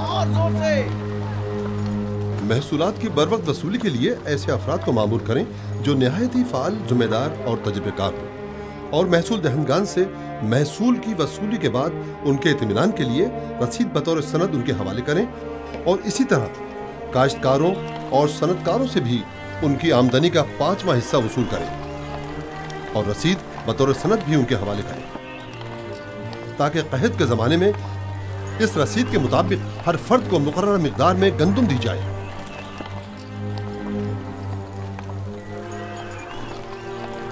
और जोर से। महसूलात की बरवक्त वसूली के लिए ऐसे अफराद को मामूर करें जो निहायत ही फाल, जिम्मेदार और तजुर्बेकार हो, और महसूल दहनगान से महसूल की वसूली के बाद उनके इत्मीनान के लिए रसीद बतौर सनद उनके हवाले करें, और इसी तरह काश्तकारों और सनदकारों से भी उनकी आमदनी का 5वां हिस्सा वसूल करें और रसीद बतौर सनद भी उनके हवाले करें, ताकि क़हत के ज़माने में इस रसीद के मुताबिक हर फर्द को मुकर्रर मिक़दार में गंदुम दी जाए।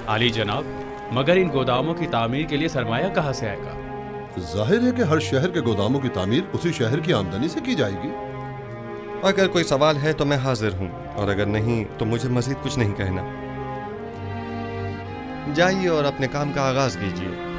आली जनाब, मगर इन गोदामों की तामीर के लिए सरमाया कहाँ से आएगा? जाहिर है कि हर शहर के गोदामों की तामीर उसी शहर की आमदनी से की जाएगी। अगर कोई सवाल है तो मैं हाजिर हूँ, और अगर नहीं तो मुझे मजीद कुछ नहीं कहना। जाइए और अपने काम का आगाज कीजिए।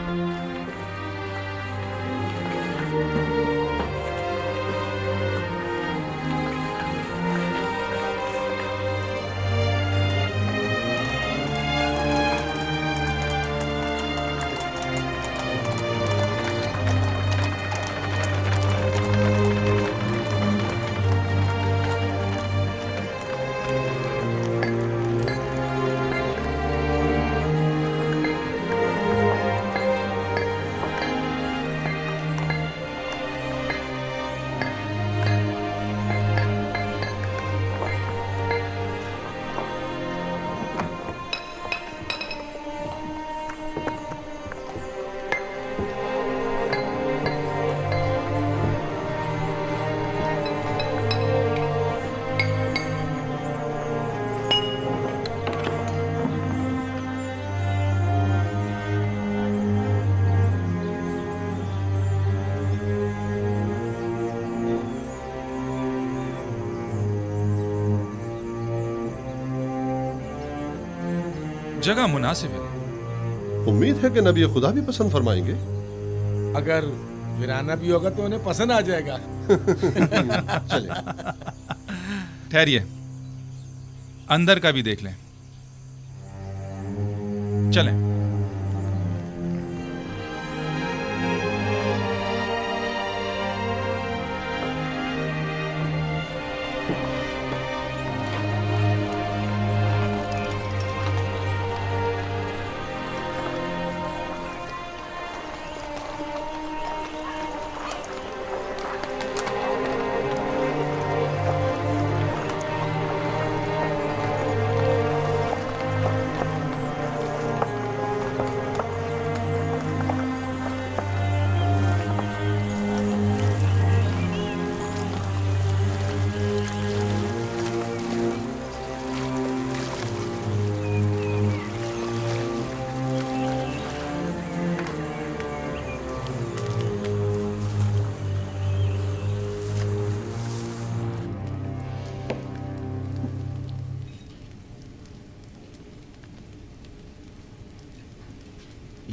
जगह मुनासिब है। उम्मीद है कि नबी खुदा भी पसंद फरमाएंगे। अगर वीराना भी होगा तो उन्हें पसंद आ जाएगा। चले। ठहरिए, अंदर का भी देख लें। चलें।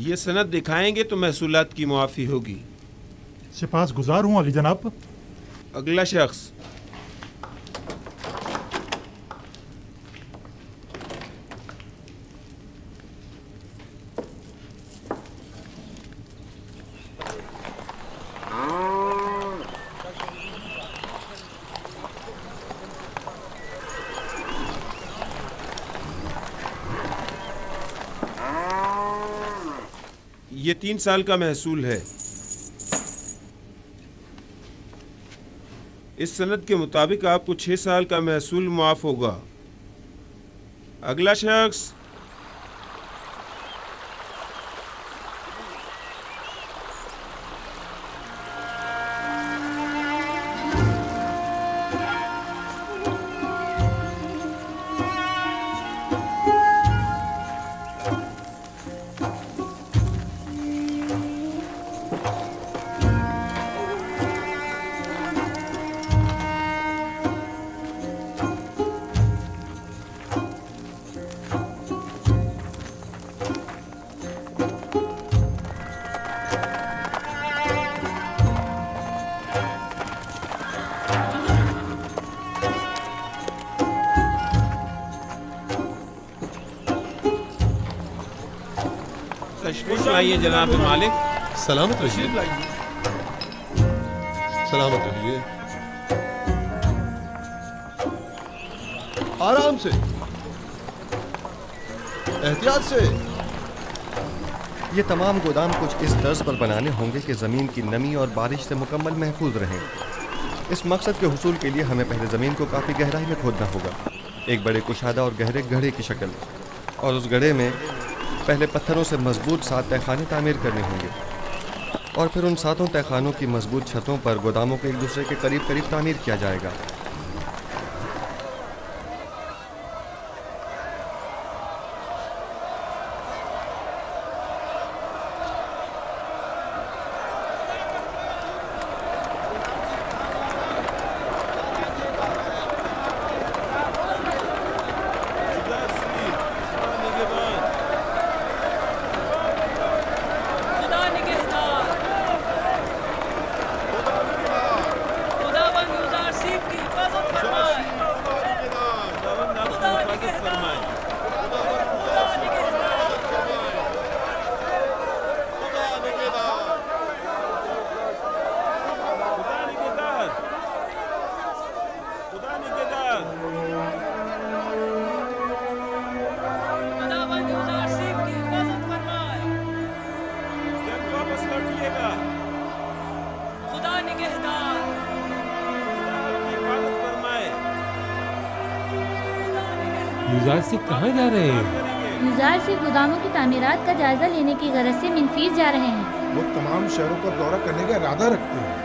ये सनद दिखाएंगे तो महसूलात की मुआफ़ी होगी। सिपास गुजार हूँ अली जनाब। अगला शख्स। ये 3 साल का महसूल है। इस सनद के मुताबिक आपको 6 साल का महसूल मुआफ होगा। अगला शख्स। तशरीफ लाइए जनाब मालिक। सलामत रहिए। सलामत रहिए। आराम से, एहतियात से। ये तमाम गोदाम कुछ इस तर्ज पर बनाने होंगे कि ज़मीन की नमी और बारिश से मुकम्मल महफूज रहें। इस मकसद के हुसूल के लिए हमें पहले ज़मीन को काफ़ी गहराई में खोदना होगा, एक बड़े कुशादा और गहरे गड्ढे की शक्ल, और उस गड्ढे में पहले पत्थरों से मजबूत 7 तहखाने तामीर करने होंगे और फिर उन 7 तहखानों की मजबूत छतों पर गोदामों को एक दूसरे के करीब करीब तामीर किया जाएगा। युजार सिंह कहाँ जा रहे हैं? युजार सिंह गोदामों की तामीरात का जायजा लेने की गरज से मिनफीस जा रहे हैं। वो तमाम शहरों का दौरा करने का इरादा रखते हैं।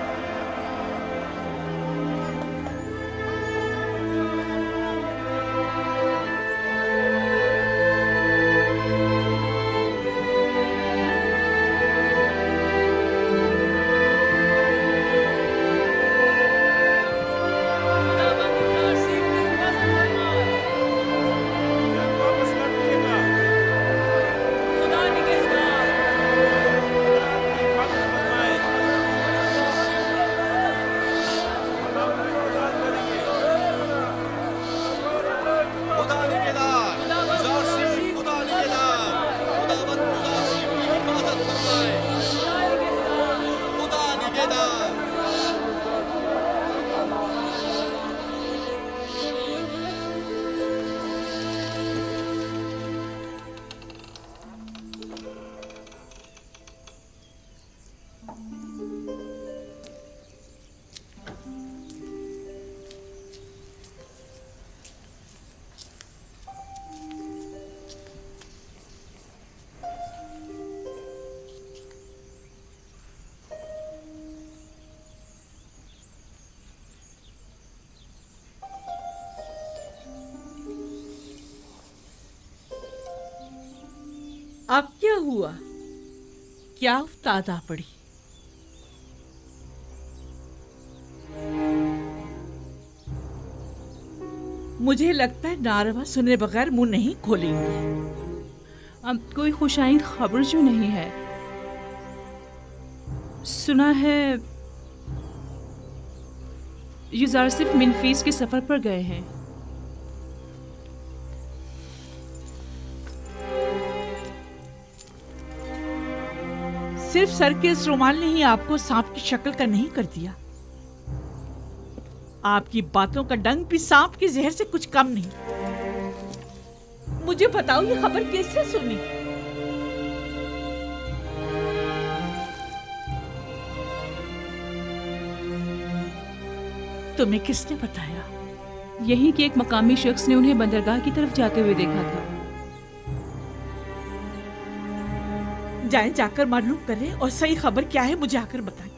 अब क्या हुआ? क्या उफ्ताद आ पड़ी? मुझे लगता है नारवा सुने बगैर मुंह नहीं खोलेंगे। अब कोई खुशाइन खबर जो नहीं है। सुना है युजार सिर्फ मिनफीस के सफर पर गए हैं। सिर्फ सर के इस रुमाल ने ही आपको सांप की शक्ल का नहीं कर दिया। आपकी बातों का डंक भी सांप के जहर से कुछ कम नहीं। मुझे बताओ ये खबर कैसे सुनी? तुम्हें किसने बताया? यही कि एक मकामी शख्स ने उन्हें बंदरगाह की तरफ जाते हुए देखा था। जाएं, जाकर मालूम करें और सही खबर क्या है मुझे आकर बताएं।